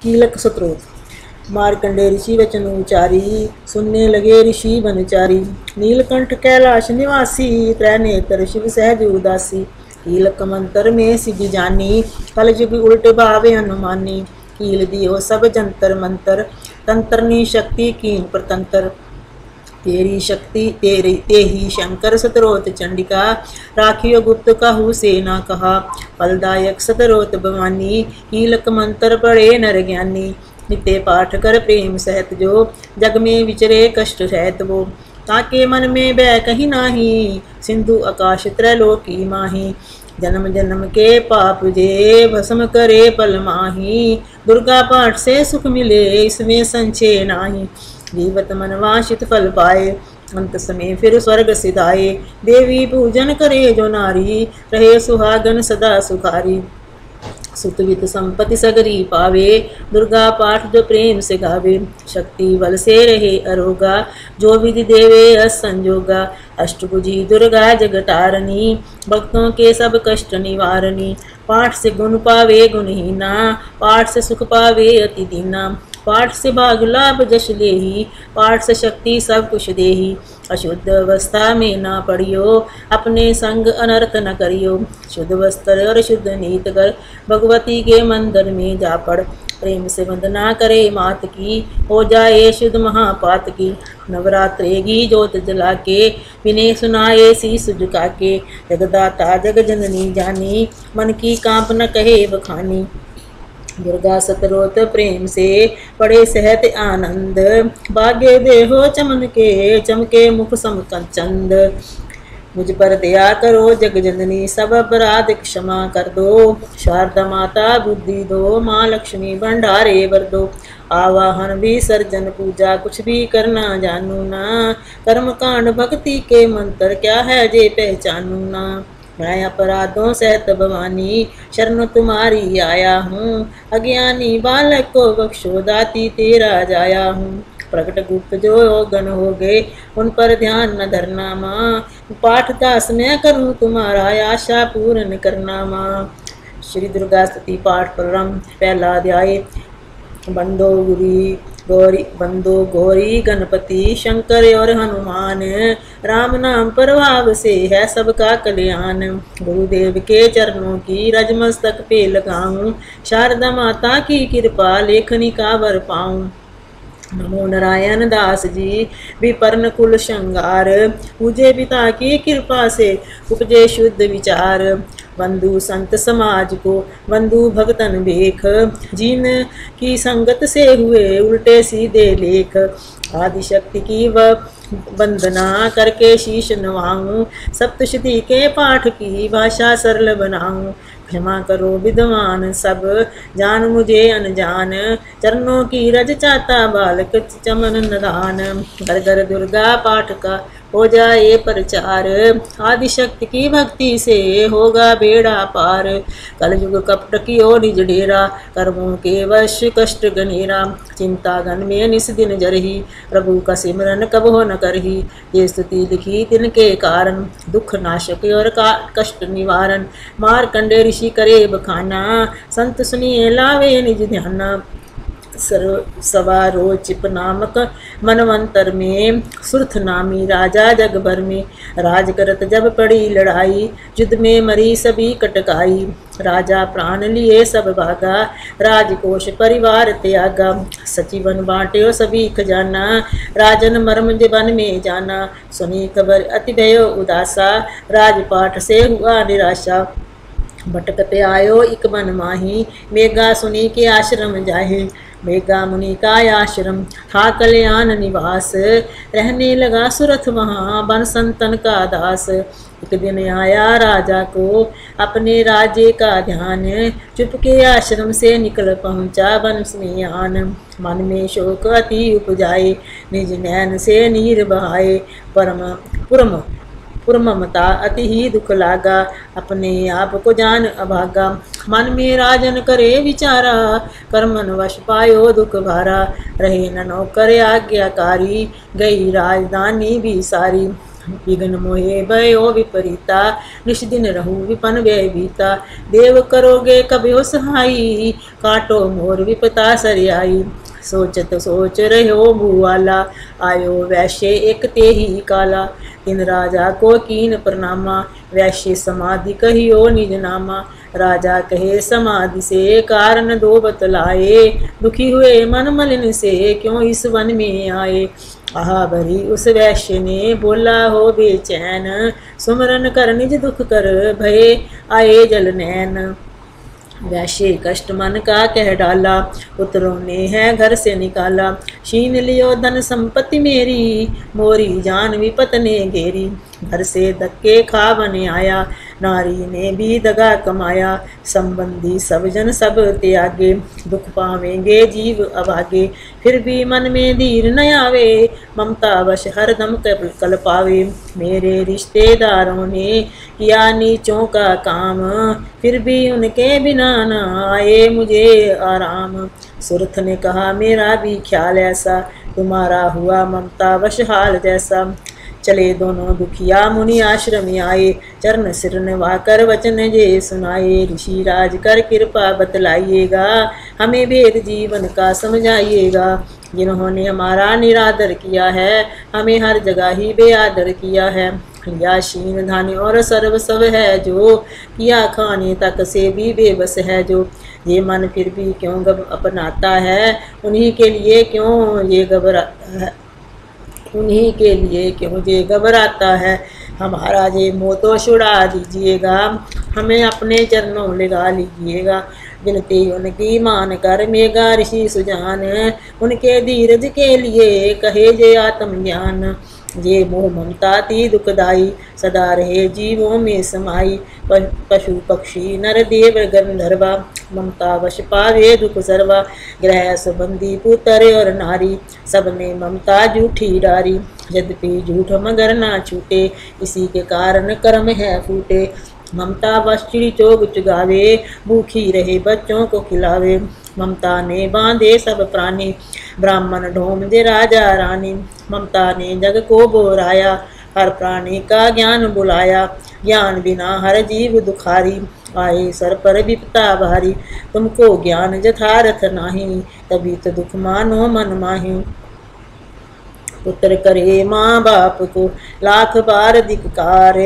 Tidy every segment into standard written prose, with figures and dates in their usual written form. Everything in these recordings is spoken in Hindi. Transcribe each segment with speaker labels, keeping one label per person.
Speaker 1: कीलक स्त्रोत। मार्कंडे ऋषि वचन उचारी, सुनने लगे ऋषि बनचारी। नीलकंठ कैलाश निवासी, त्रैनेत्र शिव सहज उदासी। कीलक मंत्र में सिद्धि जानी, कल युग उल्टे भावे अनुमानी। कील दियो सब जंतर मंतर, तंत्रनी शक्ति कीन प्रतंत्र। तेरी शक्ति तेरी तेही शंकर सतरोत चंडिका, राखियो गुप्त कहू से ना कहा। फलदायक सतरोत भवानी, कीलक मंत्र पढ़े नर ज्ञानी। नित्य पाठ कर प्रेम सहित जो, जग में विचरे कष्ट रहत वो। ताके मन में बै कहीं नाही, सिंधु आकाश त्रैलोकी माही। जन्म जन्म के पाप जे, भस्म करे पल माही। दुर्गा पाठ से सुख मिले, इसमें संशय नाही। जीवत मन वांछित फल पाए, अंत समय फिर स्वर्ग सिधाए। देवी पूजन करे जो नारी, रहे सुहागन सदा सुखारी। सुतवित संपत्ति सगरी पावे, दुर्गा पाठ जो प्रेम से गावे। शक्ति बल से रहे अरोगा, जो विधि देवे असंजोगा। अष्टभुजी दुर्गा जगतारणी, भक्तों के सब कष्ट निवारणी। पाठ से गुण पावे गुणहीना, पाठ से सुख पावे अति दीना। पाठ से भाग लाभ जश लेही, पाठ से शक्ति सब कुछ देही। अशुद्ध अवस्था में ना पड़ियो, अपने संग अनर्थ न करियो। शुद्ध वस्त्र और शुद्ध नीत कर, भगवती के मंदिर में जा पड़। प्रेम से वंदना करे मात की, हो जाए शुद्ध महापात की। नवरात्रे की जोत जला के, विनय सुनाए शीस झुका के। जगदाता जग जननी जानी, मन की कांप न कहे बखानी। दुर्गा सतरोत प्रेम से, पड़े सहत आनंद। भाग्य देहो चमन के, चमके मुख समकंचंद। मुझ पर दया करो जग जननी, सब अपराध क्षमा कर दो। शारदा माता बुद्धि दो, माँ लक्ष्मी भंडारे भर दो। आवाहन विसर्जन पूजा, कुछ भी करना जानू ना। कर्म कांड भक्ति के मंत्र, क्या है जे पहचानू ना। मैं अपराधों सहित भवानी, शरण तुम्हारी आया हूँ। अज्ञानी बालक को बख्शो, दाती तेरा जाया हूँ। प्रकट गुप्त जो गण हो गए, उन पर ध्यान न धरना माँ। पाठ दास मैं करूँ तुम्हारा, आशा पूर्ण करना माँ। श्री दुर्गा स्तुति पाठ प्रारंभ। पहला अध्याय। बंदो गौरी गणपति शंकर और हनुमान, राम नाम प्रभाव से है सबका कल्याण। गुरुदेव के चरणों की रज मस्तक पे लगाऊं, शारदा माता की कृपा लेखनी का वर पाऊं। नमो नारायण दास जी, विपर्ण कुल श्रृंगार, पूजे पिता की कृपा से उपजे शुद्ध विचार। बंधु संत समाज को बंधु भगतन भेख, जिन की संगत से हुए उल्टे सीधे लेख। आदिशक्ति की वंदना करके शीश नवाऊं, सप्तशती के पाठ की भाषा सरल बनाऊं। क्षमा करो विद्वान सब, जान मुझे अनजान। चरणों की रज चाहता बालक, चमन नदान। घर घर दुर्गा पाठ का हो जाए प्रचार, आदिशक्ति की भक्ति से होगा बेड़ा पार। कलयुग कपट की ओ निज डेरा, कर्मों के वश कष्ट गनेरा। चिंता घन में निस दिन जरही, प्रभु का सिमरन कब हो न करही। ये स्तुति लिखी तिनके कारण, दुख नाशक और कष्ट निवारण। मार्कंडे ऋषि करे बखाना, संत सुनिए लावे निज ध्याना। सवारोचिप नामक मनवंतर में, सुरथ नामी राजा जग भर में। राज करत जब पड़ी लड़ाई, युद्ध में मरी सभी कटकाई। राजा प्राण लिए सब भागा, राजकोष परिवार त्यागा। सचिवन बांटे सभी खजाना, राजन मर्म जीवन में जाना। सुनी खबर अति भयो उदासा, राजपाठ से हुआ निराशा। भटकते आयो एक मन माही, मेघा सुनी के आश्रम जाहे। मेघा मुनि का आश्रम था कल्याण निवास, रहने लगा सुरथ वहाँ बन संतन का दास। एक दिन आया राजा को अपने राज्य का ध्यान, चुपके आश्रम से निकल पहुँचा वन में आन। मन में शोक अति उपजाए, निज नैन से नीर बहाए। पुरममता अति ही दुख लागा, अपने आप को जान अभागा। मन में राजन करे विचारा, कर्मन वश पायो दुख भारा। रहे न नौकर आज्ञाकारी, गई राजधानी भी सारी। विघ्न मोहे भयो विपरीता, निश दिन रहू विपन व्यय बीता। देव करोगे कभी हो सहाई, काटो मोर विपता सरियाई। सोचत सोच रहो भूवाला, आयो वैश्य एक ते ही काला। इन राजा को कीन प्रणामा, वैश्य समाधि कहियो निज नामा। राजा कहे समाधि से कारण दो बतलाए, दुखी हुए मन मलिन से क्यों इस वन में आए। आहा भरी उस वैश्य ने बोला हो बेचैन, सुमरन कर निज दुख कर भय आए जल नैन। वैश्य कष्ट मन का कह डाला, पुत्रों ने है घर से निकाला। छीन लियो धन संपत्ति मेरी, मोरी जान विपत ने घेरी। घर से धक्के खा बने आया, नारी ने भी दगा कमाया। संबंधी सब जन सब त्यागे, दुख पावेंगे जीव अभागे। फिर भी मन में धीर न आवे, ममता वश हरदम कल पावे। मेरे रिश्तेदारों ने किया नीचों का काम, फिर भी उनके बिना न आए मुझे आराम। सुरथ ने कहा मेरा भी ख्याल ऐसा, तुम्हारा हुआ ममता वश हाल जैसा। चले दोनों दुखिया मुनि आश्रम आए, चरण सिर नवाकर वचन जे सुनाए। ऋषि राज कर कृपा बतलाइएगा, हमें वेद जीवन का समझाइएगा। जिन्होंने हमारा निरादर किया है, हमें हर जगह ही बेआदर किया है। लिया शीन धान्य और सर्व सब है जो, किया खाने तक से भी बेबस है जो। ये मन फिर भी क्यों अपनाता है, उन्हीं के लिए क्यों ये घबराता है। हमारा ये मोह तो छुड़ा दीजिएगा, हमें अपने चरणों लगा लीजिएगा। विनती उनकी मान कर मेघा ऋषि सुजान, उनके धीरज के लिए कहे जे आत्मज्ञान। ये मोह ममता ती दुखदाई, सदा रहे जीवों में समाई। पशु पक्षी नर देव गंधर्वा, ममता वश पावे दुख सर्वा। ग्रह संबंधी पुत्र और नारी, सबने ममता झूठी डारी। यद्यपि झूठ मगर ना छूटे, इसी के कारण कर्म है फूटे। ममता वश चिड़ी चोग चुगावे, भूखी रहे बच्चों को खिलावे। ममता ने बांधे सब प्राणी, ब्राह्मण ढोम दे राजा रानी। ममता ने जग को बोराया, हर प्राणी का ज्ञान बुलाया। ज्ञान बिना हर जीव दुखारी, आए सर पर विपता भारी। तुमको ज्ञान यथार्थ नाही, तभी तो दुख मानो मन माही। पुत्र करे माँ बाप को लाख बार धिक्कार,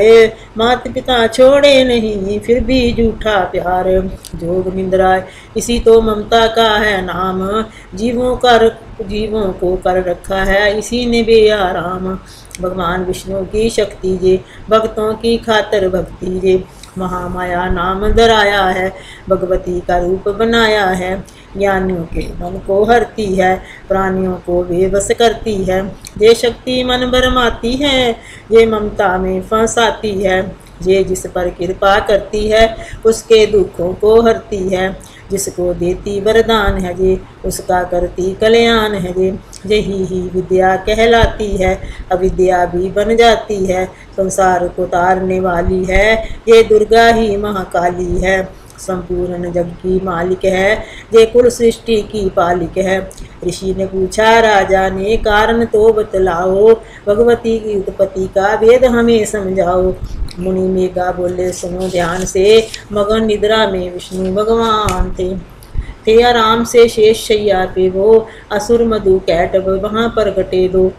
Speaker 1: मात पिता छोड़े नहीं फिर भी झूठा प्यार। जोग निंद्रा इसी तो ममता का है नाम, जीवों को कर रखा है इसी ने बेआराम। भगवान विष्णु की शक्ति जे, भक्तों की खातर भक्ति जे। महामाया नाम धराया है, भगवती का रूप बनाया है। ज्ञानियों के मन को हरती है, प्राणियों को बेबस करती है। ये शक्ति मन भरमाती है, ये ममता में फंसाती है। ये जिस पर कृपा करती है, उसके दुखों को हरती है। जिसको देती वरदान है जे, उसका करती कल्याण है जे। यही ही विद्या कहलाती है, अविद्या भी बन जाती है। संसार को तारने वाली है, ये दुर्गा ही महाकाली है। संपूर्ण जग की मालिक है, ये कुल सृष्टि की पालिक है। ऋषि ने पूछा राजा ने, कारण तो बतलाओ, भगवती की उत्पत्ति का वेद हमें समझाओ। मुनि मेघा बोले सुनो ध्यान से, मगन निद्रा में विष्णु भगवान थे आराम से शेष शैया पे वो। असुर मधु कैटब वहाँ पर घटे दो।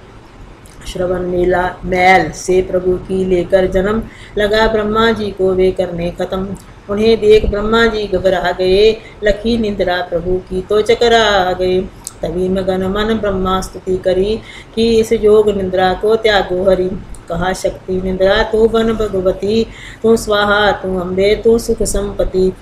Speaker 1: श्रवण मेला मैल से प्रभु की लेकर जन्म, लगा ब्रह्मा जी को वे करने खत्म। उन्हें देख ब्रह्मा जी घबरा गए, लखी निंद्रा प्रभु की तो चकरा गए। तभी मगन मन ब्रह्मा स्तुति करी, कि इस योग निंद्रा को त्यागो हरि। कहा शक्ति निंद्रा तू बन भगवती, तू स्वाहा तू अम्बे तू सुख संपत्ति।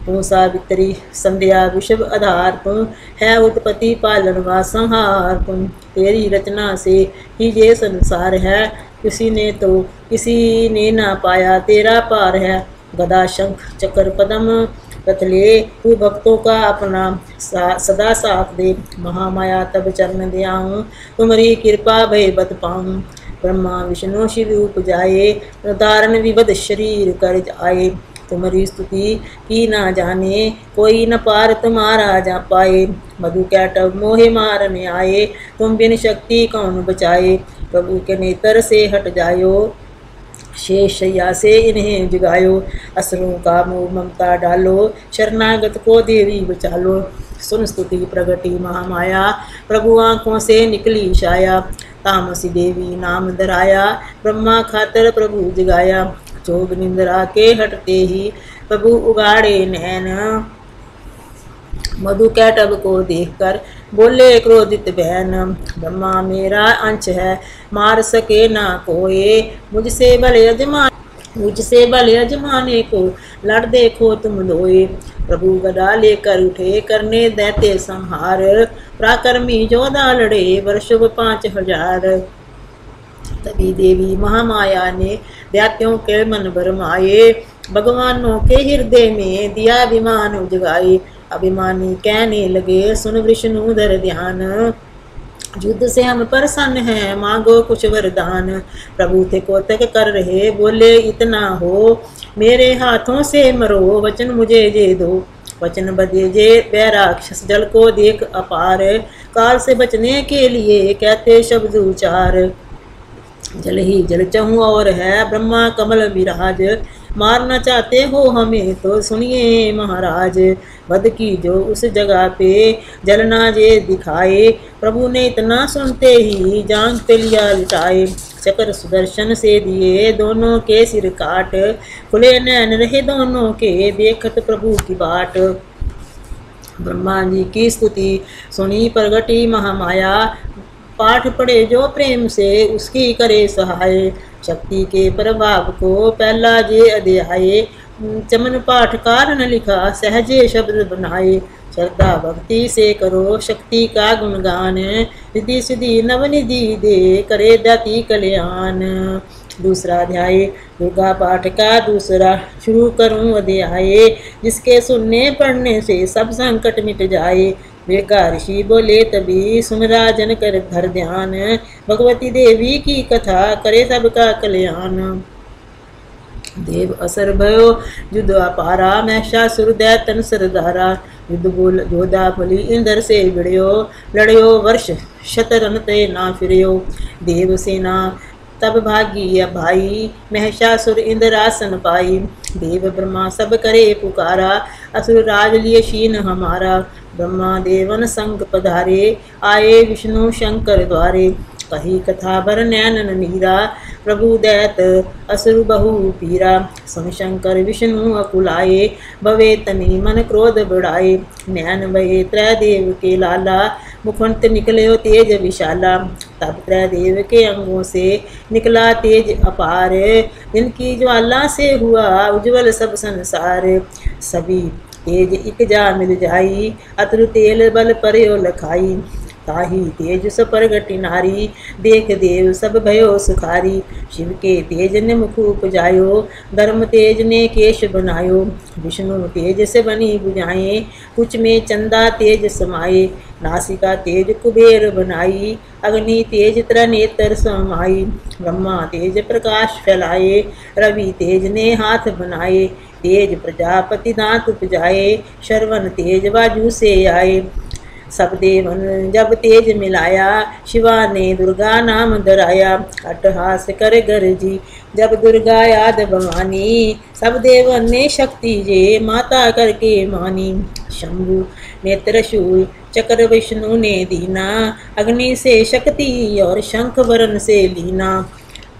Speaker 1: तू सावित्री संध्या विषव आधार, तू है उत्पत्ति पालन व संहार। तुम तेरी रचना से ही ये संसार है, किसी ने ना पाया तेरा पार है। गदा शंख चक्र पदम रथ ले, तू भक्तों का अपना सदा साथ दे। महामाया तब चरण दियाऊँ, तुम्हारी कृपा भय बत पाऊँ। ब्रह्मा विष्णु शिव उपजाए, धारण विवध शरीर कर आए। तुम्हारी स्तुति की ना जाने, कोई न पार तुम्हारा जा पाए। मधु कैटव मोहे मारने आए, तुम बिन शक्ति कौन बचाए। प्रभु के नेत्र से हट जायो, शेष शैया से इन्हें जगायो, असुरों का मोह ममता डालो, शरणागत को देवी बचा लो। सुन स्तुति प्रगटी महामाया, प्रभु आँखों से निकली छाया, तामसी देवी नाम धराया, ब्रह्मा खातर प्रभु जगाया। जोग निंद्रा के हटते ही प्रभु उगाड़े नैन, मधु कैटब को देखकर बोले क्रोधित बहन, ब्रह्मा मेरा अंश है मार सके ना कोई, मुझसे भले अजमाने को लड़ देखो तुम लोए। प्रभु गदा लेकर उठे करने दैत्य संहार, पराक्रमी जोधा लड़े वर्षों 5000। तभी देवी महामाया ने दैत्यों के मन भरमाए, भगवानों के हृदय में दिया अभिमान जगाए। अभिमानी कहने लगे सुन विष्णुधर ध्यान, युद्ध से हम प्रसन्न हैं मांगो कुछ वरदान। प्रभु थे कोतक कर रहे बोले इतना हो, मेरे हाथों से मरो वचन मुझे दे दो। वचन बदे जे वैराक्षस जल को देख अपार, काल से बचने के लिए कहते शब्द उचार। जल ही जल चहूँ और है ब्रह्मा कमल विराज, मारना चाहते हो हमें तो सुनिए महाराज। वध की जो उस जगह पे जलना जे दिखाए, प्रभु ने इतना सुनते ही जांग पे लिया लिटाए। चक्र सुदर्शन से दिए दोनों के सिर काट, खुले नैन रहे दोनों के देखत प्रभु की बाट। ब्रह्मा जी की स्तुति सुनी प्रगटी महामाया, पाठ पढ़े जो प्रेम से उसकी करे सहाय। शक्ति के प्रभाव को पहला जे अध्याय, चमन पाठकार ने लिखा सहजे शब्द बनाए। श्रद्धा भक्ति से करो शक्ति का गुणगान, रिद्धि सिद्धि नवनिधि दे करे दाती कल्याण। दूसरा अध्याय दुर्गा पाठ का दूसरा, शुरू करूं अध्याय, जिसके सुनने पढ़ने से सब संकट मिट जाए। वेगा ऋषि बोले तभी सुमराजन कर धर ध्यान, भगवती देवी की कथा करे सबका कल्याण। देव असर भयो युद्ध अपारा, महिषासुर दैतन सरदारा। युद्ध बोल जोधा बोली इंद्र से भिड़ियो, लड़ियो वर्ष शतरन ते ना फिरियो। देव सेना तब भागी भाई, महिषासुर इंद्र आसन पाई। देव ब्रह्मा सब करे पुकारा, असुर राज लिए शीन हमारा। ब्रह्मा देवन संग पधारे, आए विष्णु शंकर द्वारे। कही कथा भर नैनन नीरा, प्रभु दैत असुर बहु पीरा। सुन शंकर विष्णु अकुलाए, भवे तनी मन क्रोध बढ़ाए। नैन बहे त्रय देव के लाला, मुखंत निकले तेज विशाला। तब त्रय देव के अंगों से निकला तेज अपार, जिनकी ज्वाला से हुआ उज्ज्वल सब संसार। सभी तेज इक जा मिल जाई, अतुर तेल बल परयो लखाई। ताही तेज सप्रगति नारी, देख देव सब भयो सुखारी। शिव के तेज ने मुख उपजायो, धर्म तेज ने केश बनायो। विष्णु तेज से बनी बुझाए, कुछ में चंदा तेज समाये। नासिका तेज कुबेर बनाई, अग्नि तेज त्रिनेत्र समाई। ब्रह्मा तेज प्रकाश फैलाए, रवि तेज ने हाथ बनाए। तेज प्रजापति दांत उपजाए, श्रवण तेज बाजू से आए। सब देवन जब तेज मिलाया, शिवा ने दुर्गा नाम धराया। अट्टहास कर गरजी जब दुर्गा याद भवानी, सब देवन ने शक्ति जे माता करके मानी। शंभु ने त्रिशूल चक्र विष्णु ने दीना, अग्नि से शक्ति और शंख वरण से लीना।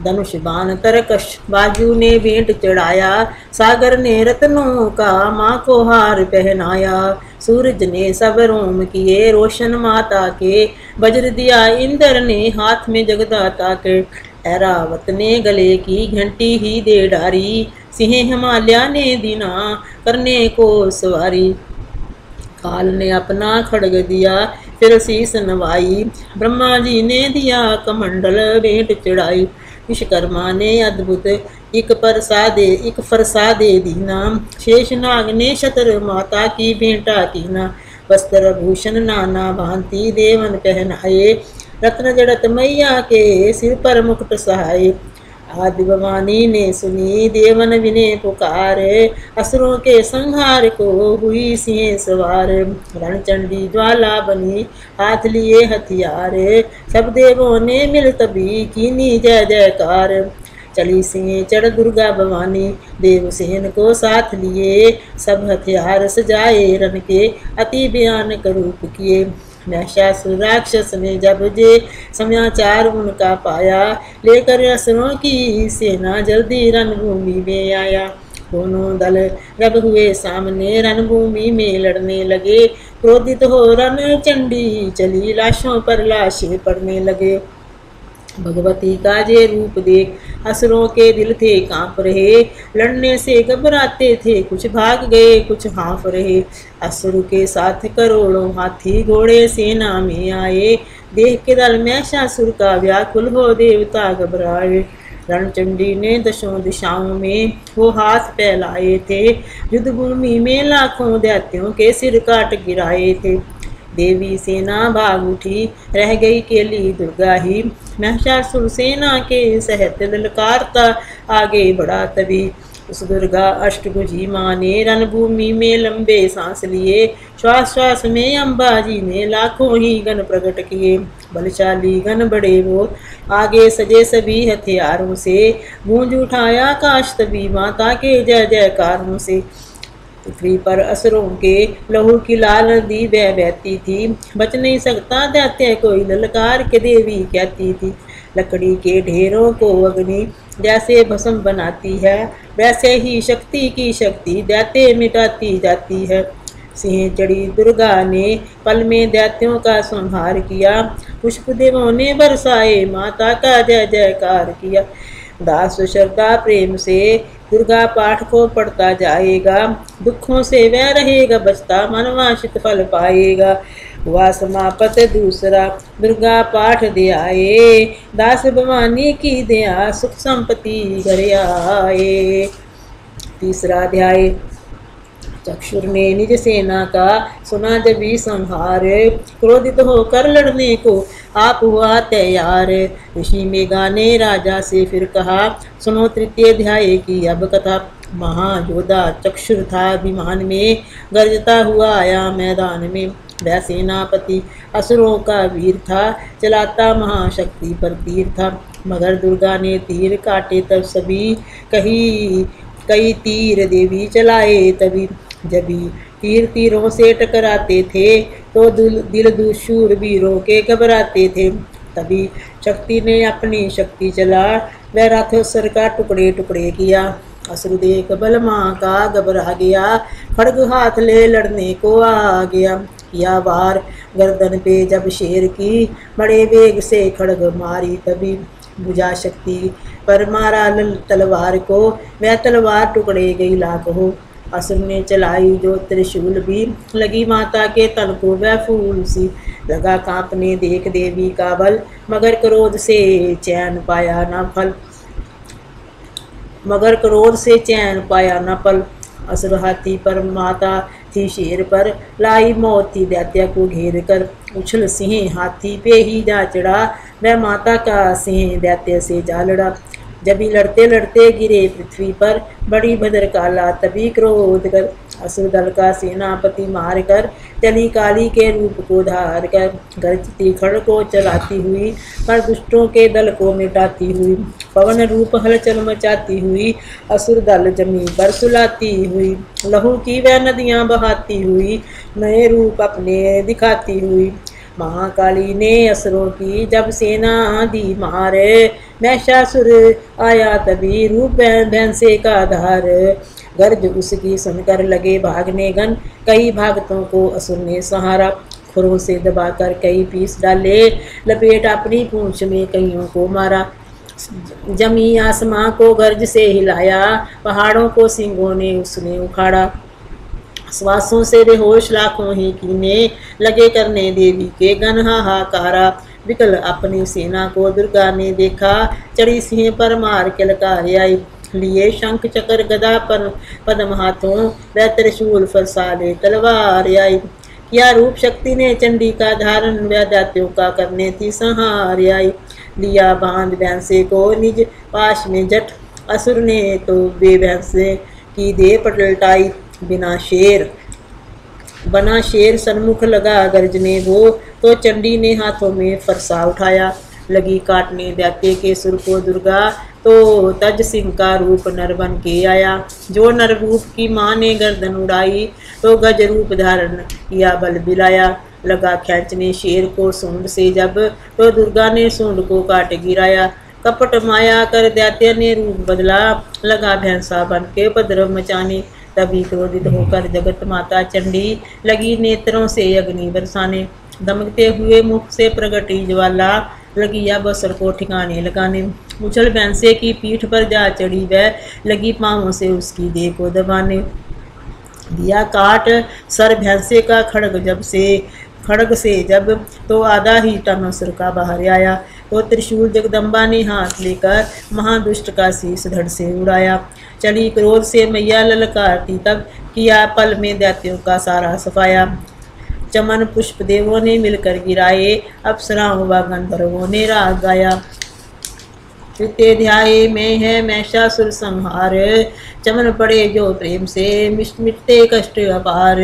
Speaker 1: धनुष बाण तरकश बाजू ने भेंट चढ़ाया, सागर ने रत्नों का माँ को हार पहनाया। सूरज ने सब रोम किए रोशन माता के, वज्र दिया इंद्र ने हाथ में जगदाता के। ऐरावत ने गले की घंटी ही दे डारी, सिंह हिमालय ने दीना करने को सवारी। काल ने अपना खड़ग दिया फिर शीस नवाई, ब्रह्मा जी ने दिया कमंडल भेंट चढ़ाई। विश्वकर्मा ने अद्भुत एक फरसादे दीना, शेषनाग ने शतर माता की भेंटा कीना। वस्त्र भूषण नाना भांति देवन पहनाए, रत्न जड़त मैया के सिर पर मुकुट सहाय। आदि भवानी ने सुनी देवन विने पुकार, असुरों के संहार को हुई सिंह सवार। रणचंडी ज्वाला बनी हाथ लिए हथियार, सब देवों ने मिल तभी कीनी जय जयकार। चली सिंह चढ़ दुर्गा भवानी, देवसेन को साथ लिए, सब हथियार सजाए रन के अति भयानक रूप किए। महिषासुर राक्षस ने जब जे समाचार उनका पाया, लेकर असुरों की सेना जल्दी रणभूमि में आया। दोनों दल जब हुए सामने रणभूमि में लड़ने लगे, क्रोधित हो रणचंडी चली लाशों पर लाशें पड़ने लगे। भगवती का जे रूप देख असुरों के दिल थे कांप रहे, लड़ने से घबराते थे कुछ भाग गए कुछ हाँफ रहे। असुर के साथ करोड़ों हाथी घोड़े सेना में आए, देख के दल महिषासुर का व्याकुल हो देवता घबराए। रणचंडी ने दशों दिशाओं में वो हाथ फैलाए थे, युद्ध भूमि में लाखों दैत्यों के सिर काट गिराए थे। देवी सेना भाग उठी, रह गई केली दुर्गा ही, महिषासुर सेना के सहत ललकारता आगे बढ़ा तभी। उस दुर्गा अष्टभुजी माँ ने रणभूमि में लंबे सांस लिए, श्वास श्वास में अम्बाजी ने लाखों ही गण प्रकट किए। बलशाली गण बड़े वो आगे सजे सभी हथियारों से, गूंज उठाया आकाश तभी माता के जय जयकारों से। पृथ्वी पर असुरों के लहू की लाल नदी बह बहती थी, बच नहीं सकता दैत्य कोई ललकार के देवी कहती थी। लकड़ी के ढेरों को अग्नि जैसे भस्म बनाती है, वैसे ही शक्ति की शक्ति दैत्य मिटाती जाती है। सिंह चढ़ी दुर्गा ने पल में दैत्यों का संहार किया, पुष्प देवों ने बरसाए माता का जय जयकार किया। दास श्रद्धा प्रेम से दुर्गा पाठ को पढ़ता जाएगा, दुखों से वह रहेगा बचता मनवांछित फल पाएगा। हुआ समापत दूसरा दुर्गा पाठ दे आए, दास भवानी की दया सुख संपत्ति घर आए। तीसरा अध्याय। चक्षुर ने निज सेना का सुना जब संहार, क्रोधित होकर लड़ने को आप हुआ तैयार। ऋषि मेघा ने राजा से फिर कहा, सुनो तृतीय अध्याय की अब कथा। महायोधा चक्षुर था अभिमान में, गर्जता हुआ आया मैदान में। वह सेनापति असुरों का वीर था, चलाता महाशक्ति पर तीर था। मगर दुर्गा ने तीर काटे तब सभी, कई तीर देवी चलाए तभी। जभी तीर तीरों से टकराते थे तो दिल दुशूर वीरों के घबराते थे। तभी शक्ति ने अपनी शक्ति चला, वह राक्षसर का टुकड़े टुकड़े किया। असुर देख बल माँ का घबरा गया, खड्ग हाथ ले लड़ने को आ गया। किया वार गर्दन पे जब शेर की, बड़े वेग से खड्ग मारी तभी। भुजा शक्ति पर मारा तलवार को, वह तलवार टुकड़े गई लाख हो। असुर ने चलाई जो त्रिशूल भी, लगी माता के तन को वह फूल सी। लगा कांपने देख देवी का बल, मगर क्रोध से चैन पाया न फल। मगर क्रोध से चैन पाया न पल। असुर हाथी पर माता थी शेर पर, लाई मौत थी दैत्य को घेर कर। उछल सिंह हाथी पे ही जा चढ़ा, वह माता का सिंह दैत्य से जा लड़ा। जब लड़ते लड़ते गिरे पृथ्वी पर, बड़ी भद्रकाला तभी क्रोध कर। असुर दल का सेनापति मार कर, चली काली के रूप को धार कर। गर्जती खड़ को चलाती हुई, पर दुष्टों के दल को मिटाती हुई। पवन रूप हलचल मचाती हुई, असुर दल जमीन पर सुलाती हुई। लहू की वह नदियाँ बहाती हुई, नए रूप अपने दिखाती हुई। महाकाली ने असुरों की जब सेना दी मारे, महिषासुर आया तभी रूप भैंसे का धार। गर्ज उसकी सुनकर लगे भागने गण, कई भागतों को असुर ने सहारा। खुरों से दबाकर कई पीस डाले, लपेट अपनी पूंछ में कईयों को मारा। जमी आसमां को गर्ज से हिलाया, पहाड़ों को सिंगों ने उसने उखाड़ा। श्वासों से बेहोश लाखों ही कीने, लगे करने देवी के गण हाहाकारा। विकल अपनी सेना को दुर्गा ने देखा, चढ़ी सिंह पर मार के लकार आई। लिए शंख चक्र गदा पर पद्म हाथों, वह त्रिशूल फरसाले तलवार आई। या रूप शक्ति ने चंडी का धारण दैत्यों का करने थी संहार आई। लिया बांध भैंसे को निज पाश में जट, असुर ने तो बे भैंसे की दे पलटाई। बिना शेर बना शेर सन्मुख लगा गर्जने वो, तो चंडी ने हाथों में फरसा उठाया। लगी काटने दैत्य के सुर को दुर्गा, तो तज सिंह का रूप नर बन के आया। जो नर रूप की माँ ने गर्दन उड़ाई, तो गज रूप धारण किया बल बिलाया। लगा खींचने शेर को सूंड से जब, तो दुर्गा ने सूंड को काट गिराया। कपट माया कर दैत्य ने रूप बदला, लगा भैंसा बन के उपद्रव मचाने। तभी क्रोधित होकर जगत माता चंडी लगी नेत्रों से अग्नि बरसाने। दमकते हुए मुख से प्रगटी ज्वाला, लगी या बसर को ठिकाने लगाने। उछल भैंसे की पीठ पर जा चढ़ी वह, लगी पांवों से उसकी देह को दबाने। दिया काट सर भैंसे का खड़ग से जब, तो आधा ही टन असुर का बाहर आया। तो त्रिशूल जगदम्बा ने हाथ लेकर महादुष्ट का शीश धड़ से उड़ाया। चली क्रोध से मैया ललकारती, तब किया पल में दैत्यों का सारा सफाया। चमन पुष्प देवों ने मिलकर गिराए, अप्सराओं व गंधर्वों ने राग गाया। तृतीय अध्याय में है महिषासुर संहार, चमन पड़े जो प्रेम से मिटते कष्ट अपार।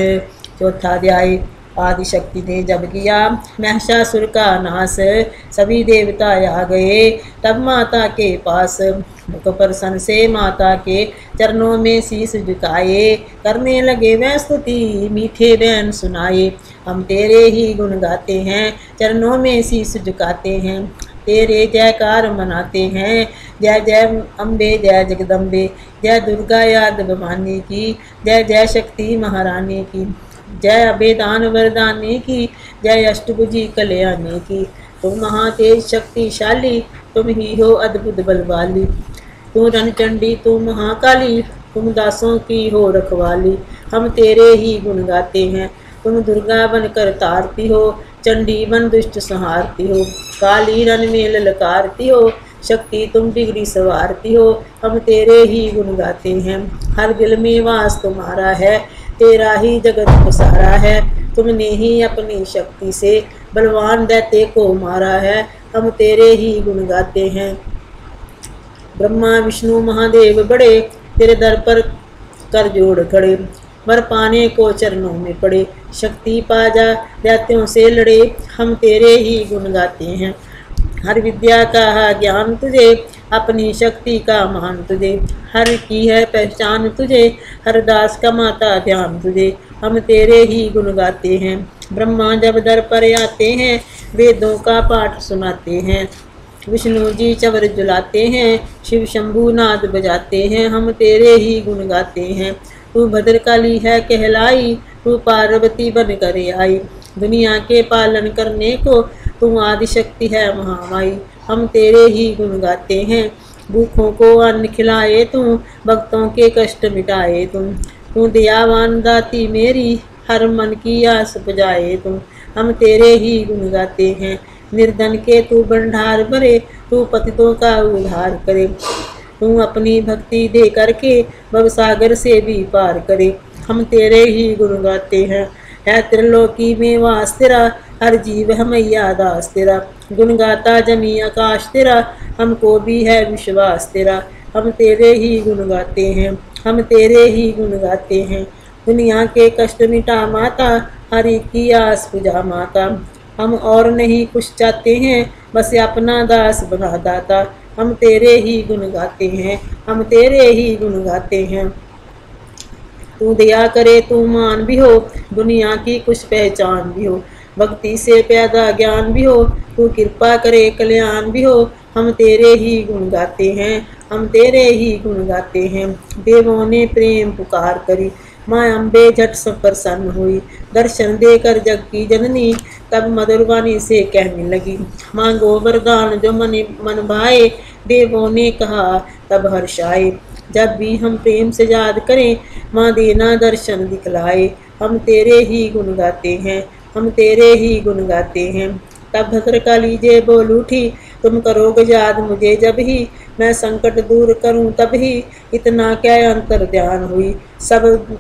Speaker 1: चौथा अध्याय आदिशक्ति ने जब किया महिषासुर का नाश, सभी देवता आ गए तब माता के पास। मुख प्रसन्न से माता के चरणों में शीश झुकाए, करने लगे वह स्तुति मीठे बैन सुनाए। हम तेरे ही गुण गाते हैं, चरणों में शीश झुकाते हैं, तेरे जयकार मनाते हैं। जय जय अम्बे जय जगदम्बे, जय दुर्गा याद भवानी की, जय जय शक्ति महारानी की, जय अभेदान वरदानी की, जय अष्टभुजी कल्याणी की। तुम महातेज शक्तिशाली, तुम ही हो अद्भुत बलवाली। तू रणचंडी तू महाकाली, तुम दासों की हो रखवाली। हम तेरे ही गुण गाते हैं, तुम दुर्गा बनकर तारती हो, चंडी बन दुष्ट संहारती हो। काली रण में ललकारती हो, शक्ति तुम बिगड़ी सवारती हो। हम तेरे ही गुण गाते हैं, हर दिल में वास तुम्हारा है, तेरा ही जगत पसारा है। तुमने ही अपनी शक्ति से बलवान दैत्य को मारा है, हम तेरे ही गुण गाते हैं। ब्रह्मा विष्णु महादेव बड़े, तेरे दर पर कर जोड़ खड़े, वर पाने को चरणों में पड़े। शक्ति पाजा दैत्यों से लड़े, हम तेरे ही गुण गाते हैं। हर विद्या का ज्ञान तुझे, अपनी शक्ति का मान तुझे, हर की है पहचान तुझे, हर दास का माता ध्यान तुझे। हम तेरे ही गुण गाते हैं। ब्रह्मा जब दर पर आते हैं, वेदों का पाठ सुनाते हैं। विष्णु जी चवर जुलाते हैं, शिव शंभु नाद बजाते हैं। हम तेरे ही गुण गाते हैं। तू भद्रकाली है कहलाई, तू पार्वती बन कर आई। दुनिया के पालन करने को तू आदिशक्ति है महामाई। हम तेरे ही गुण गाते हैं। भूखों को अन्न खिलाए तू, भक्तों के कष्ट मिटाए तू दयावान दाती मेरी, हर मन की आस बुझाए तू। हम तेरे ही गुण गाते हैं। निर्धन के तू भंडार भरे, तू पतितों का उद्धार करे। तू अपनी भक्ति दे करके भवसागर से भी पार करे। हम तेरे ही गुण गाते हैं। है त्रिलोकी में वास तेरा, हर जीव है मैया दास तेरा। गुण गाता जमी आकाश तेरा, हमको भी है विश्वास तेरा। हम तेरे ही गुण गाते हैं, हम तेरे ही गुण गाते हैं। दुनिया के कष्ट मिटा माता, हर एक की आस बुझा माता। हम और नहीं कुछ चाहते हैं, बस अपना दास बना दाता। हम तेरे ही गुण गाते हैं, हम तेरे ही गुण गाते हैं। तू दया करे तू मान भी हो, दुनिया की कुछ पहचान भी हो, भक्ति से पैदा ज्ञान भी हो, तू कृपा करे कल्याण भी हो। हम तेरे ही गुण गाते हैं, हम तेरे ही गुण गाते हैं। देवों ने प्रेम पुकार करी, माँ अम्बे झट सब प्रसन्न हुई। दर्शन देकर जग की जननी, तब मधुर वाणी से कहने लगी, मांगो वरदान जो मन भाए। देवों ने कहा तब हर्ष आए, जब भी हम प्रेम से याद करें, माँ देना दर्शन दिखलाए। हम तेरे ही गुण गाते हैं, हम तेरे ही गुण गाते हैं। तब भद्रकाली जय बोल उठी, तुम करोगे याद मुझे जब ही, मैं संकट दूर करूं तब ही। इतना क्या अंतर ध्यान हुई, सब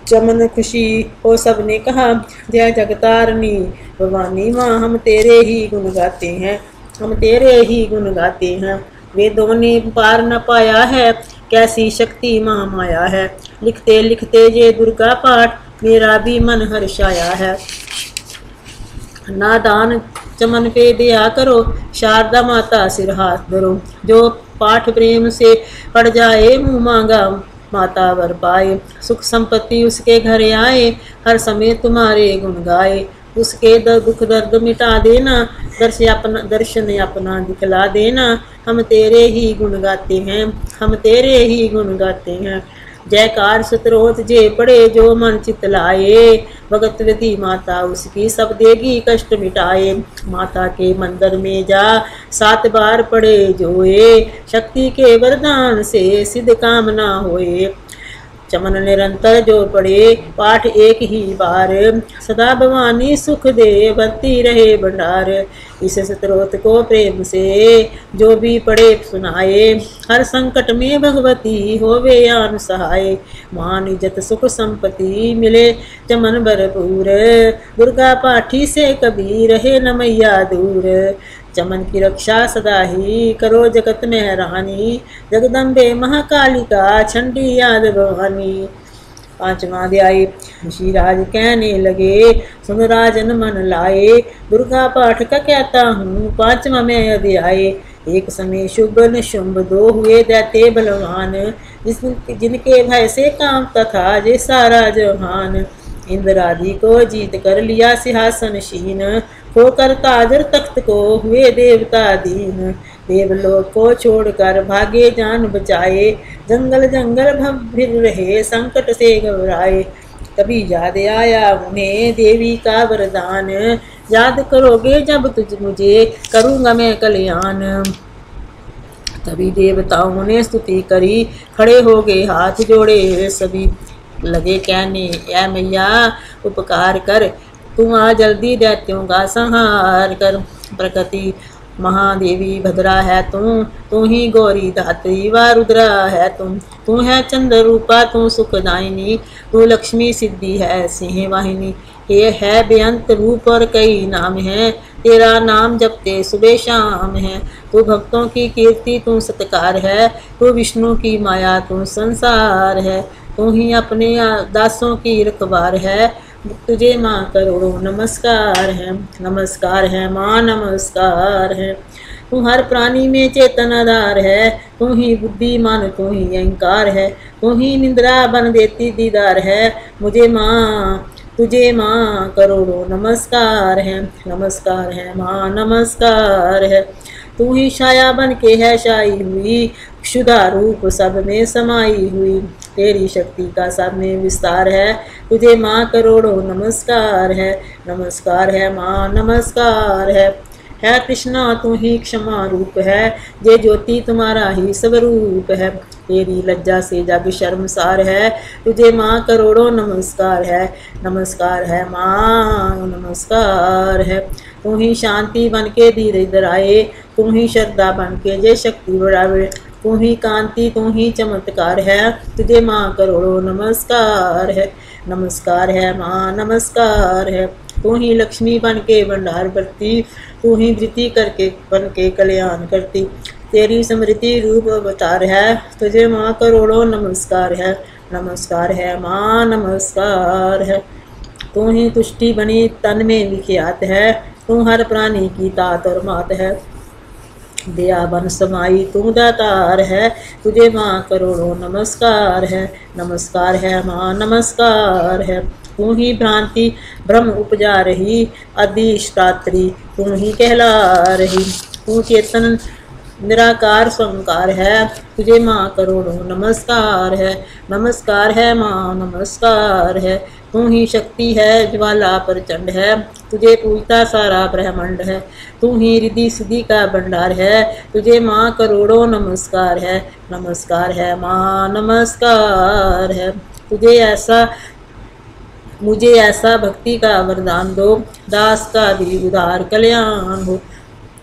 Speaker 1: चमन खुशी हो सबने कहा, जय जगतारनी भवानी माँ हम तेरे ही गुण गाते हैं, हम तेरे ही गुण गाते हैं। वेदों ने पार न पाया है, कैसी शक्ति महामाया है। लिखते लिखते ये दुर्गा पाठ मेरा भी मन हर्षाया है। नादान चमन पे दया करो, शारदा माता सिर हाथ धरो। जो पाठ प्रेम से पड़ जाए मुँह मांगा माता वर पाए। सुख संपत्ति उसके घर आए, हर समय तुम्हारे गुण गाए। उसके दुख दर्द मिटा देना, दर्शन अपना दिखला देना। हम तेरे ही गुण गाते हैं, हम तेरे ही गुण गाते हैं। जयकार सतरोत जे पड़े, जो मन चित लाए। भगतवती माता उसकी सब देगी कष्ट मिटाए। माता के मंदिर में जा 7 बार पड़े जोए, शक्ति के वरदान से सिद्ध कामना होए। चमन निरंतर जो पढ़े पाठ एक ही बार, सदा भवानी सुख दे बढ़ती रहे भंडार। इस स्तोत्र को प्रेम से जो भी पढ़े सुनाए, हर संकट में भगवती होवे आन सहाय। मान इज्जत सुख संपत्ति मिले चमन भरपूर, दुर्गा पाठी से कभी रहे न मैया दूर। चमन की रक्षा सदा ही करो जगत में रानी, जगदम्बे महाकालिका चंडी याद भवानी। 5वां अध्याय। ऋषिराज कहने लगे, सुन राजन मन लाए, दुर्गा पाठ का कहता हूँ 5वां में अध्याय। एक समय शुभ न शुंभ 2 हुए दैत्य बलवान, जिनके भय से कांपता था जे सारा जहान। इंद्र आदि को जीत कर लिया सिंहासन शीन, होकर ताजर तख्त को हुए देवता दीन। देवलोक को छोड़कर भागे जान बचाए, जंगल जंगल फिर रहे संकट से घबराए। तभी याद आया उन्हें देवी का वरदान, याद करोगे जब तुझ मुझे करूँगा मैं कल्याण। तभी देवताओं ने स्तुति करी, खड़े हो गए हाथ जोड़े सभी। लगे कहने, ऐ मैया उपकार कर, तू आ जल्दी दैत्यों का संहार कर। प्रकृति महादेवी भद्रा है तू ही गौरी धात्री व रुद्रा है तू है चंद्र रूपा, तू सुखदायिनी, तू लक्ष्मी सिद्धि है सिंह वाहिनी। ये है बेअंत रूप और कई नाम है, तेरा नाम जपते सुबह शाम है। तू भक्तों की कीर्ति तू सत्कार है, तू विष्णु की माया तू संसार है। तू ही अपने दासों की रखवार है, तुझे माँ करोड़ों नमस्कार है। नमस्कार है माँ नमस्कार है। तू हर प्राणी में चेतन आधार है, तू ही बुद्धिमान तू ही अहंकार है। तू ही निद्रा बन देती दीदार है, मुझे माँ तुझे माँ करोड़ों नमस्कार है। नमस्कार है माँ नमस्कार है। तू ही छाया बन के है छाई हुई, क्षुधा रूप सब में समाई हुई। तेरी शक्ति का सब में विस्तार है, तुझे माँ करोड़ों नमस्कार है। नमस्कार है माँ नमस्कार है। कृष्णा तू ही क्षमा रूप है, जे ज्योति तुम्हारा ही स्वरूप है। तेरी लज्जा से जग शर्मसार है, तुझे माँ करोड़ों नमस्कार है। नमस्कार है माँ नमस्कार है। तू ही शांति बन के धीरे धराए, तू ही श्रद्धा बन के जय शक्ति बढ़ावे। तू ही कांति तू ही चमत्कार है, तुझे माँ करोड़ों नमस्कार है। नमस्कार है माँ नमस्कार है। तू ही लक्ष्मी बन के भंडार भरती, तू ही वृत्ति करके बन के कल्याण करती। तेरी समृद्धि रूप अवतार है, तुझे माँ करोड़ों नमस्कार है। नमस्कार है माँ नमस्कार है। तू ही तुष्टि बनी तन में विख्यात है, तू हर प्राणी की तात और मात है। दया बन समाई तू दातार है, तुझे माँ करोड़ों नमस्कार है। नमस्कार है माँ नमस्कार है। तू ही भ्रांति भ्रम उपजा रही, अधिष्ठात्री तू ही कहला रही। तू चेतन निराकार संकार है, तुझे माँ करोड़ों नमस्कार है। नमस्कार है माँ नमस्कार है। तू ही शक्ति है ज्वाला प्रचंड है, तुझे पूजता सारा ब्रह्मांड है। तू ही रिद्धि सिद्धि का भंडार है, तुझे माँ करोड़ों नमस्कार है। नमस्कार है माँ नमस्कार है। मुझे ऐसा भक्ति का वरदान दो, दास का भी उदार कल्याण हो।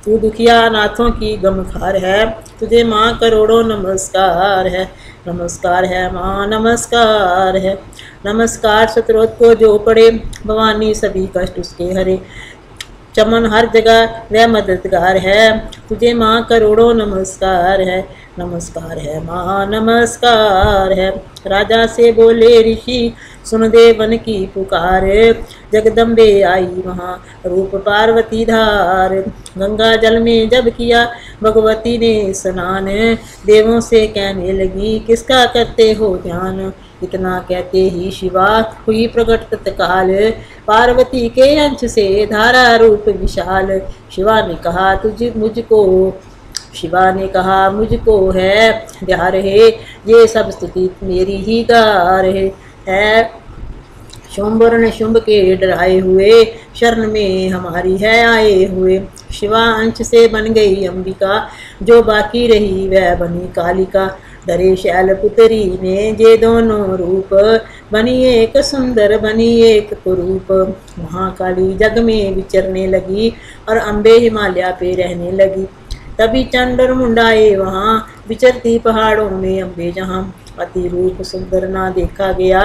Speaker 1: तू दुखिया अनाथों की गमखार है, तुझे माँ करोड़ों नमस्कार है। नमस्कार है माँ नमस्कार है। नमस्कार शत्रुत को जो पड़े, भवानी सभी कष्ट उसके हरे। चमन हर जगह वह मददगार है, तुझे माँ करोड़ों नमस्कार है। नमस्कार है माँ नमस्कार है। राजा से बोले ऋषि, सुन दे वन की पुकार, जगदम्बे आई वहाँ रूप पार्वती धार। गंगा जल में जब किया भगवती ने स्नान, देवों से कहने लगी किसका करते हो ध्यान। इतना कहते ही शिवा हुई प्रकट तत्काल, पार्वती के अंश से धारा रूप विशाल। शिवा ने कहा मुझको है ध्या रहे, ये सब स्तुति मेरी ही गा रहे है। शुंभर ने शुंभ के डराए हुए, शरण में हमारी है आए हुए। शिवा अंश से बन गई अंबिका, जो बाकी रही वह बनी कालिका। डरे शैलपुत्री ने ये दोनों रूप, बनी एक सुंदर बनी एक कुरूप। महाकाली जग में विचरने लगी, और अम्बे हिमालय पे रहने लगी। तभी चंडर मुंडाए वहाँ, विचरती पहाड़ों में अम्बे जहाँ। अति रूप सुंदर ना देखा गया,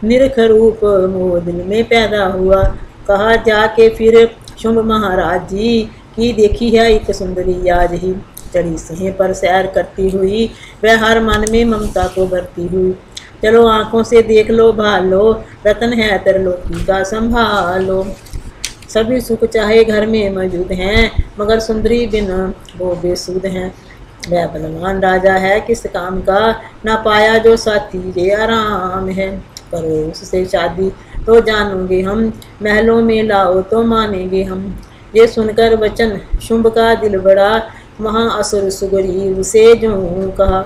Speaker 1: निरख रूप मोह दिल में पैदा हुआ। कहा जाके फिर शुंभ महाराज जी की देखी है एक सुंदरी आज ही। चढ़ी सिंह पर सैर करती हुई, वह हर मन में ममता को भरती हुई। चलो आंखों से देख लो भाल लो, रतन है तरलोकी का संभालो। सभी सुख चाहे घर में मौजूद हैं, मगर सुंदरी बिन वो बेसुध हैं। वह बलवान राजा है किस काम का, ना पाया जो साथी ये आराम है। करो उससे शादी तो जानोगे हम, महलों में लाओ तो मानेंगे हम। ये सुनकर वचन शुंभ का दिल बड़ा, वहाँ असुर सुग्रीव से जो कहा।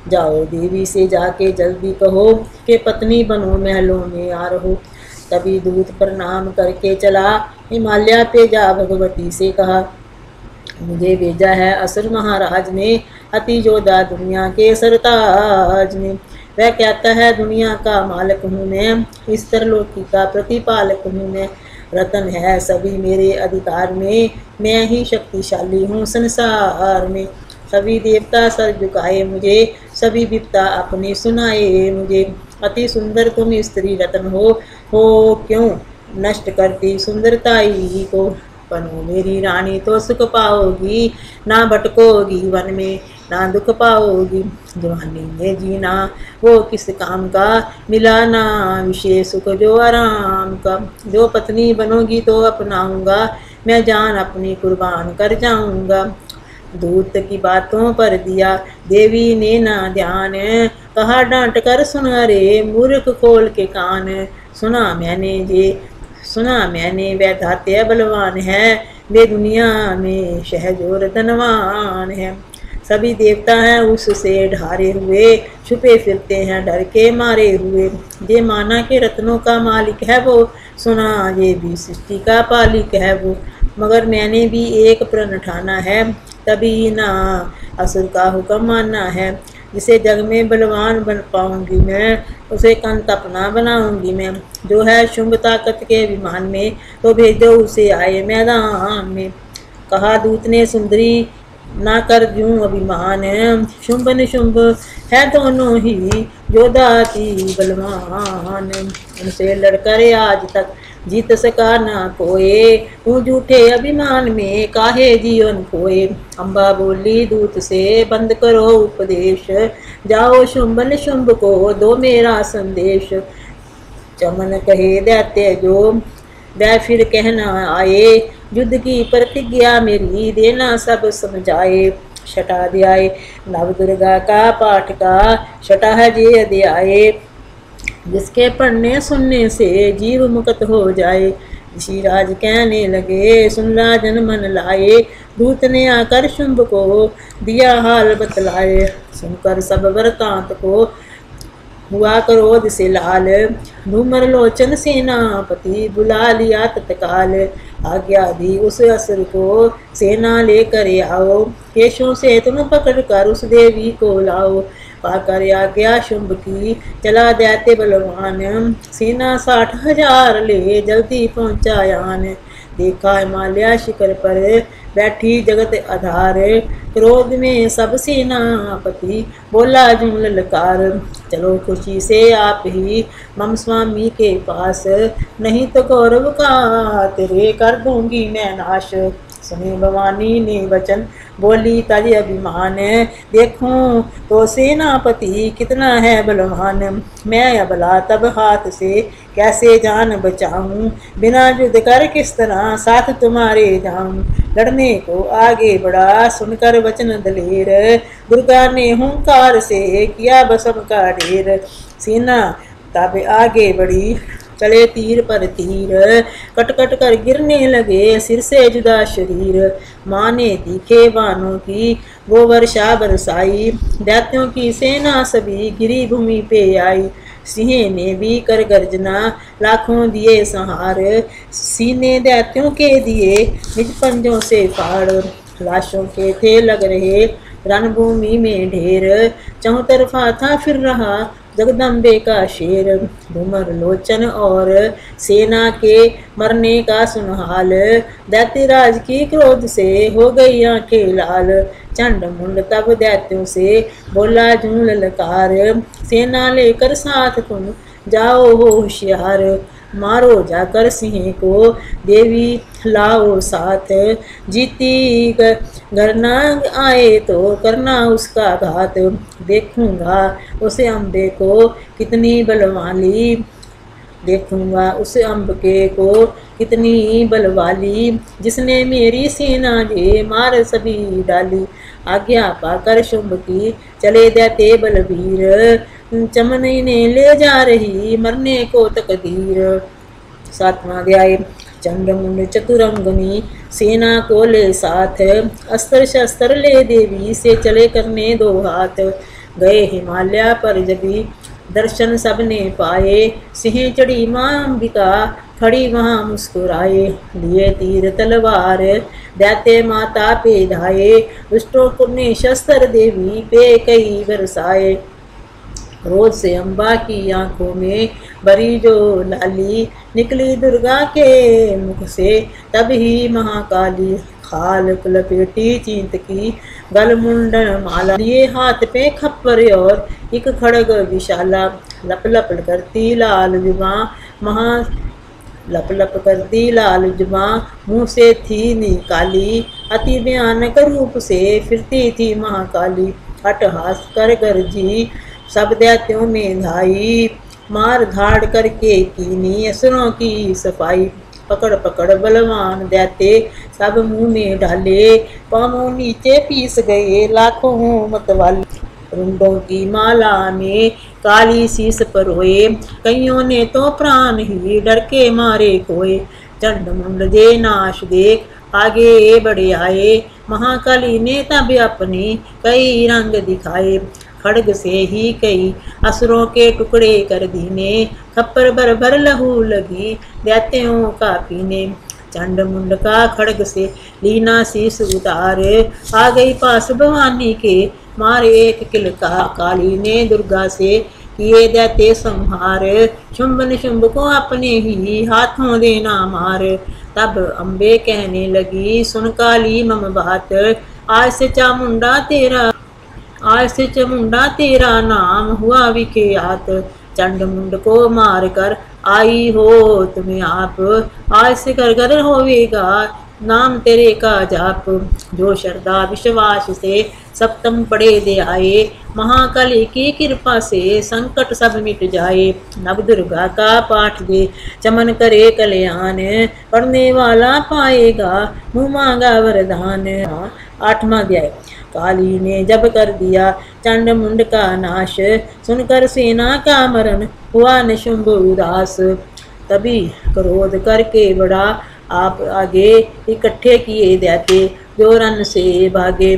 Speaker 1: जाओ देवी से जाके जल्दी कहो, कि पत्नी बनो महलों में आ रहो। तभी दूत प्रणाम करके चला, हिमालय पे जा भगवती से कहा। मुझे भेजा है असुर महाराज ने, अति योद्धा दुनिया के सरताज ने। वह कहता है दुनिया का मालिक हूँ मैं, इस तरलोकी का प्रतिपालक हूँ मैं। रतन है सभी मेरे अधिकार में, मैं ही शक्तिशाली हूँ संसार में। सभी देवता सर झुकाए मुझे, सभी विपता अपनी सुनाए मुझे। अति सुंदर तुम स्त्री रतन हो क्यों नष्ट करती सुंदरताई को। बनो मेरी रानी तो सुख पाओगी, ना भटकोगी वन में ना दुख पाओगी। जवानी में जीना वो किस काम का, मिला ना विशेष सुख जो आराम का। जो पत्नी बनोगी तो अपनाऊंगा, मैं जान अपनी कुर्बान कर जाऊंगा। दूत की बातों पर दिया देवी ने ना ध्यान, कहा डांट कर सुना रे मूर्ख खोल के कान। सुना मैंने वह धात्य बलवान है, वे दुनिया में शहजोर धनवान है। सभी देवता हैं उससे ढारे हुए, छुपे फिरते हैं डर के मारे हुए। ये माना के रत्नों का मालिक है वो, सुना ये भी सृष्टि का पालिक है वो। मगर मैंने भी एक प्रण ठाना है, तभी ना असुर का हुक्म मानना है। जिसे जग में बलवान बन पाऊंगी मैं, उसे कंत अपना बनाऊंगी मैं। जो है शुंभ ताकत के विमान में, तो भेजो उसे आए मैदान में। कहा दूत ने सुंदरी ना कर जूं अभिमान, शुंभ निशुंभ है दोनों ही योद्धाति बलवान। उनसे लड़कर आज तक जीत सका ना कोए, तू झूठे अभिमान में काहे जीवन खोए। अम्बा बोली दूत से बंद करो उपदेश, जाओ शुंभ निशुंभ को दो मेरा संदेश। चमन कहे दैत्य जो वह फिर कहना आए, युद्ध की प्रतिज्ञा मेरी देना सब समझाए। छठा अध्याय नव दुर्गा का पाठ का छठा है जे अध्याय, जिसके पढ़ने सुनने से जीव मुक्त हो जाए। ऋषिराज कहने लगे सुन राजन मन लाए, दूत ने आकर शुंभ को दिया हाल बतलाए। सुनकर सब वृतांत को हुआ क्रोध से लाल, धूमर लोचन सेनापति बुला लिया तत्काल। आज्ञा दी उस असुर को सेना लेकर आओ, केशों से तुम पकड़ कर उस देवी को लाओ। पाकर आज्ञा शुंभ की चला दैत्य बलवान, सेना 60,000 ले जल्दी पहुँचायान। देखा हिमालय शिखर पर बैठी जगत आधार, क्रोध में सब सेनापति बोला जूं ललकार, चलो खुशी से आप ही मम स्वामी के पास, नहीं तो गौरव का तेरे कर दूंगी मैं नाश। सुनी भवानी ने वचन बोली तज अभिमान, देखूं तो सेनापति कितना है बलवान, मैं अबला तब हाथ से कैसे जान बचाऊं, बिना युद्ध कर किस तरह साथ तुम्हारे जाऊं। लड़ने को आगे बढ़ा सुनकर वचन दलेर, दुर्गा ने हुंकार से किया बसम का ढेर। सेना तब आगे बढ़ी चले तीर पर तीर, कट कट कर गिरने लगे सिर से जुदा शरीर। माँ ने तीखे बाणों की वो वर्षा बरसाई, दैत्यों की सेना सभी गिरी भूमि पे आई। सिंह ने भी कर गर्जना लाखों दिए संहार, सीने दैत्यों के दिए निज पंजों से फाड़। लाशों के थे लग रहे रणभूमि में ढेर, चौं तरफा था फिर रहा जगदम्बे का शेर। धूमर लोचन और सेना के मरने का सुनहाल, दैत्यराज की क्रोध से हो गई आंखें लाल। चंड मुंड तब दैत्यों से बोला जूं ललकार, सेना लेकर साथ तुम जाओ होशियार। मारो जाकर सिंह को देवी लाओ साथ, जीती घर न आए तो करना उसका घात। देखूंगा उसे अम्बे को कितनी बलवाली, देखूंगा उस अम्बके को कितनी बलवाली, जिसने मेरी सेना जे मार सभी डाली। आज्ञा पाकर शुंभ की चले दैत्य बलबीर, चमनी ने ले जा रही मरने को तकदीर। 7वां अध्याय। चंडमुंड चतुरंगनी सेना को ले साथ, अस्त्र शस्त्र ले देवी से चले करने दो हाथ। गए हिमालय पर जबी दर्शन सबने पाए, सिंह चढ़ी माँ अंबिका खड़ी वहाँ मुस्कुराए। लिए तीर तलवार दैत्य माता पे धाये, दुष्टों को ने शस्त्र देवी पे कई बरसाए। रोज से अम्बा की आंखों में बरी जो लाली, निकली दुर्गा के मुख से तब ही महाकाली। खाल लपेटी चींत की गल मुंडन माला, लिए हाथ पे खप्पर और एक खड़ग विशाला। लप लप करती लाल जुबां महा लप लप करती लाल जुबां मुँह से थी निकाली, अति भयानक रूप से फिरती थी महाकाली। अट्टहास कर गरजी सब दैत्यों में धाई, मार धाड़ करके कीनी असुरों की सफाई। पकड़ पकड़ बलवान दैत्य सब मुंह में डाले, पांवों नीचे पीस गए लाखों मतवाले। रुंडों की माला में काली शीस परोए, कईयों ने तो प्राण ही डर के मारे खोए। चंडमुंड दे नाश देख आगे बढ़े आए, महाकाली ने तब अपने कई रंग दिखाए। खड़ग से ही कई असुरों के टुकड़े कर दीने, खप्पर भर भर लहू लगी दैत्यों का पीने। चंड मुंड का खड़ग से लीना शीस उतार, आ गई पास भवानी के मारे एक किलका। काली ने दुर्गा से किए दैत्य संहार, शुंभ निशुंभ को अपने ही हाथों देना मार। तब अम्बे कहने लगी सुन काली मम बात, आज से चामुंडा तेरा नाम हुआ विख्यात। चंड मुंड को मार कर आई हो तुम्हें आप, आज से घर घर होवेगा नाम तेरे का जाप। जो श्रद्धा विश्वास से सप्तम पड़े दे आए, महाकाली की कृपा से संकट सब मिट जाए। नव दुर्गा का पाठ दे चमन करे कल्याण, पढ़ने वाला पाएगा मुँह मांगा वरदान। 8वां अध्याय। काली ने जब कर दिया चंड मुंड का नाश, सुनकर सेना का मरण हुआ निशुंभ उदास। तभी क्रोध करके बड़ा आप आगे इकट्ठे किए दैत्य जो रन से भागे।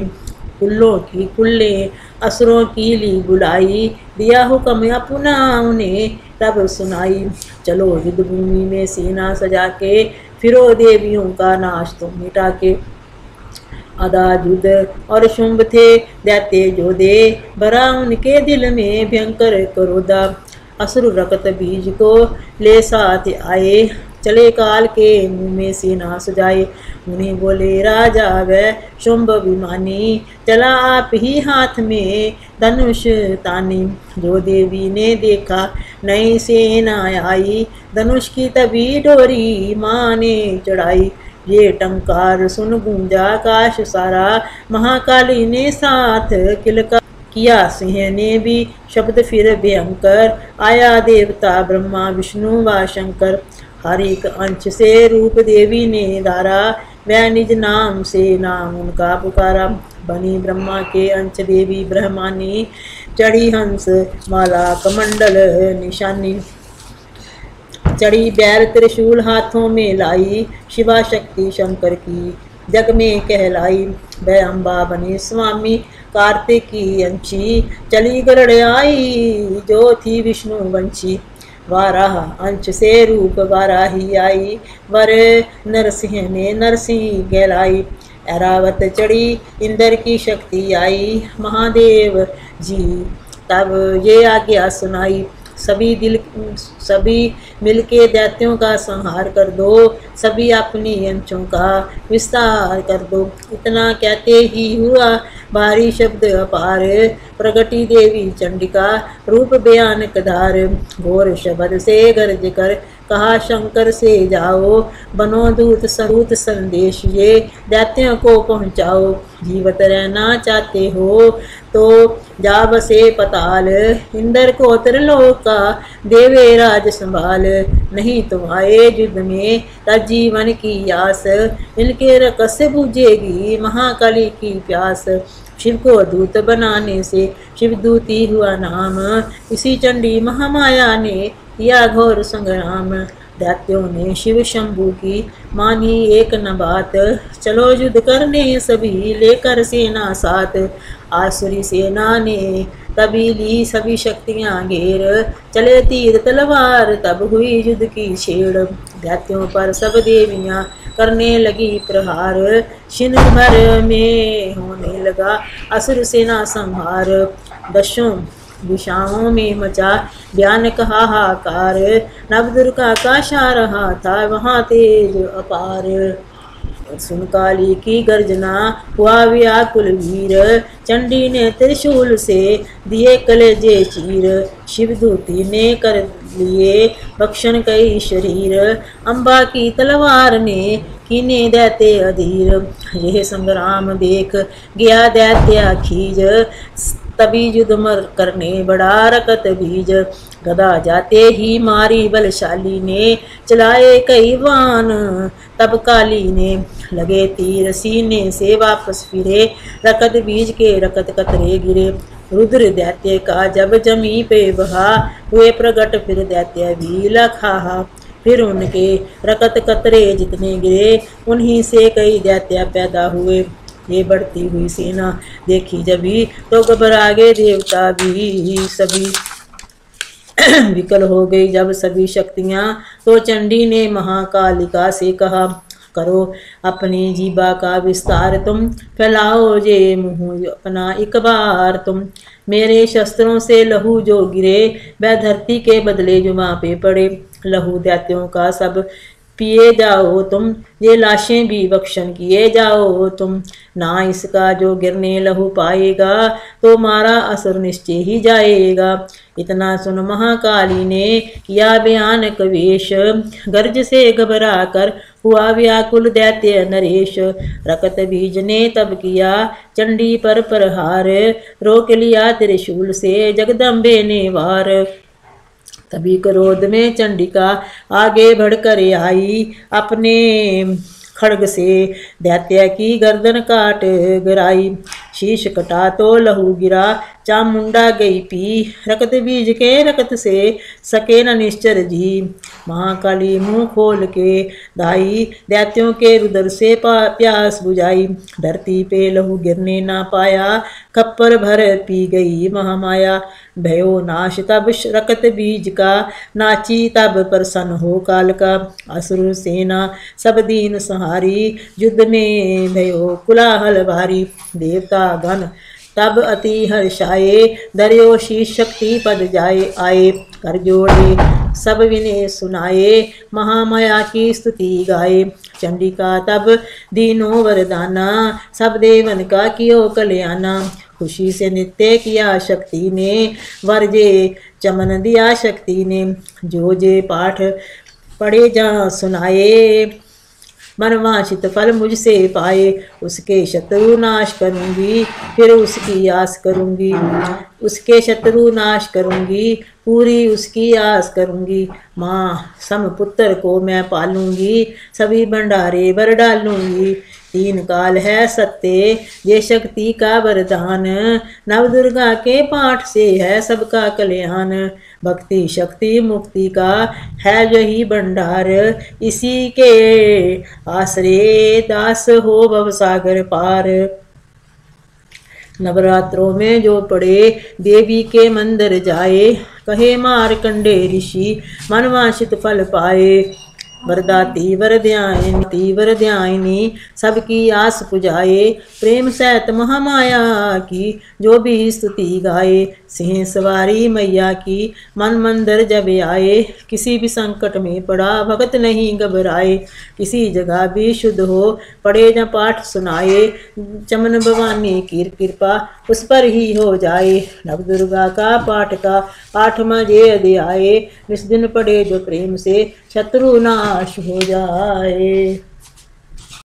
Speaker 1: कुल्लों की कुल्ले असुरों की ली बुलाई, दिया हुक्म अपना उन्हें तब सुनाई। चलो युद्ध भूमि में सेना सजा के, फिरो देवियों का नाश तुम मिटा के। अदाजुद और शुंभ थे दैत्य जोधे, भरा उनके दिल में भयंकर क्रोधा। असुर रक्त बीज को ले साथ आए, चले काल के मुँह में सेना सजाए। उन्हें बोले राजा वह शुंभ अभिमानी, चला आप ही हाथ में धनुष तानी। जो देवी ने देखा नई सेना आई, धनुष की तभी डोरी माँ ने चढ़ाई। ये टंकार सुन गूंजा आकाश सारा, महाकाली ने साथ किलका किया। सिंह ने भी शब्द फिर भयंकर, आया देवता ब्रह्मा विष्णु व शंकर। हर एक अंश से रूप देवी ने धारा, वह निज नाम से नाम उनका पुकारा। बनी ब्रह्मा के अंश देवी ब्रह्मानी, चढ़ी हंस माला कमंडल निशानी। चढ़ी बैर त्रिशूल हाथों में लाई, शिवा शक्ति शंकर की जग में कहलाई। वह अम्बा बनी स्वामी कार्तिकी अंशी, चली गरुड़ आई जो थी विष्णु वंशी। वाराह अंश से रूप वाराही आई, वर नरसिंह ने नरसिंह कहलाई। ऐरावत चढ़ी इंद्र की शक्ति आई, महादेव जी तब ये आज्ञा सुनाई। सभी मिलके दैत्यों का संहार कर दो, सभी अपनी अंशों का विस्तार कर दो। इतना कहते ही हुआ भारी शब्द अपार, प्रगटी देवी चंडिका रूप भयानक धार। घोर शब्द से गर्ज कर कहा शंकर से जाओ, बनो दूत सरूत संदेश ये दैत्यों को पहुँचाओ। जीवित रहना चाहते हो तो जा बसे पताल, इंद्र को त्रिलोक का देवे राज संभाल। नहीं तो आए युद्ध में तब जीवन की आस, इनके रकस से बुझेगी महाकाली की प्यास। शिव को दूत बनाने से शिवदूती हुआ नाम, इसी चंडी महामाया ने किया घोर संग्राम। दैत्यों ने शिव शंभु की मानी एक न बात, चलो युद्ध करने सभी लेकर सेना साथ। आसुरी सेना ने तभी ली सभी शक्तियां घेर, चले तीर तलवार तब हुई युद्ध की छेड़। दैत्यों पर सब देवियां करने लगी प्रहार, क्षण भर में होने लगा असुर सेना संहार। दशों दिशाओं में मचा भयानक हाहाकार, नवदुर्गा का शा रहा था वहाँ तेज अपार। सुन काली की गर्जना हुआ व्याकुल वीर, चंडी ने त्रिशूल से दिए कलेजे चीर। शिवदूती ने कर लिए भक्षण कई शरीर, अम्बा की तलवार ने कीने दैत्य अधीर। यह संग्राम देख गया दैत्य खीज, तभी युद्ध मर करने बड़ा रकत बीज। गदा जाते ही मारी बलशाली ने, चलाए कई बाण तब काली ने। लगे तीर सीने से वापस फिरे, रकत बीज के रकत कतरे गिरे। रुद्र दैत्य का जब जमी पे बहा, हुए प्रगट फिर दैत्य भी लखा। फिर उनके रकत कतरे जितने गिरे, उन्हीं से कई दैत्य पैदा हुए। ये बढ़ती हुई सेना देखी जभी, तो घबरा गए देवता भी सभी। विकल हो गई जब सभी शक्तियां, तो चंडी ने महाकालिका से कहा, करो अपनी जीभा का विस्तार तुम, फैलाओ जे मुँह अपना एक बार तुम। मेरे शस्त्रों से लहू जो गिरे, वह धरती के बदले जुमा पे पड़े। लहू दैत्यों का सब पिए जाओ तुम, ये लाशें भी भक्षण किए जाओ तुम। ना इसका जो गिरने लहू पाएगा, तो मारा असुर निश्चय ही जाएगा। इतना सुन महाकाली ने किया भयानक वेश, गर्ज से घबरा कर हुआ व्याकुल दैत्य नरेश। रकत बीज ने तब किया चंडी पर प्रहार, रोक लिया त्रिशूल से जगदम्बे ने वार। तभी क्रोध में चंडिका आगे बढ़कर आई, अपने खड्ग से दैत्य की गर्दन काट गिराई। शीश कटा तो लहू गिरा, चामुंडा गई पी। रकत बीज के रकत से सके न निश्चर जी। महाकाली मुंह खोल के दाई, दैत्यों के रुदर से प्यास बुझाई। धरती पे लहू गिरने ना पाया, खप्पर भर पी गई महामाया। भयो नाश तब रकत बीज का, नाची तब प्रसन्न हो काल का। असुर सेना सब दीन सहारी, युद्ध में भयो कुलाहल भारी। देवता गण तब अति हर्षाए, दर्यो शीश शक्ति पद जाए आए। कर जोड़े सब विनय सुनाए, महामाया की स्तुति गाए। चंडिका तब दीनो वरदाना, सब देवन का कियो कल्याणा। खुशी से नित्य किया शक्ति ने, वरजे चमन दिया शक्ति ने। जो जे पाठ पढ़े जा सुनाए, मनवांछित फल मुझसे पाए। उसके शत्रु नाश करूंगी, फिर उसकी आस करूंगी। उसके शत्रु नाश करूंगी, पूरी उसकी आस करूंगी। माँ सम पुत्र को मैं पालूंगी, सभी भंडारे भर डालूंगी। तीन काल है सत्य, ये शक्ति का वरदान। नव दुर्गा के पाठ से है सबका कल्याण। भक्ति शक्ति मुक्ति का है यही भंडार, इसी के आश्रय दास हो भवसागर पार। नवरात्रों में जो पड़े देवी के मंदिर जाए, कहे मार्कंडे ऋषि मनवांछित फल पाए। वरदाती वरद्यायिनी सबकी आस पुजाए। प्रेम सहित महामाया की जो भी स्तुति गाए। सिंह सवारी मैया की मन मंदिर जब आए। किसी भी संकट में पड़ा भगत नहीं घबराए। किसी जगह भी शुद्ध हो पढ़े न पाठ सुनाए। चमन भवानी की कृपा उस पर ही हो जाए। नव दुर्गा का पाठ का 8वां अध्याय। इस दिन पढ़े जो प्रेम से शत्रु नाश हो जाए।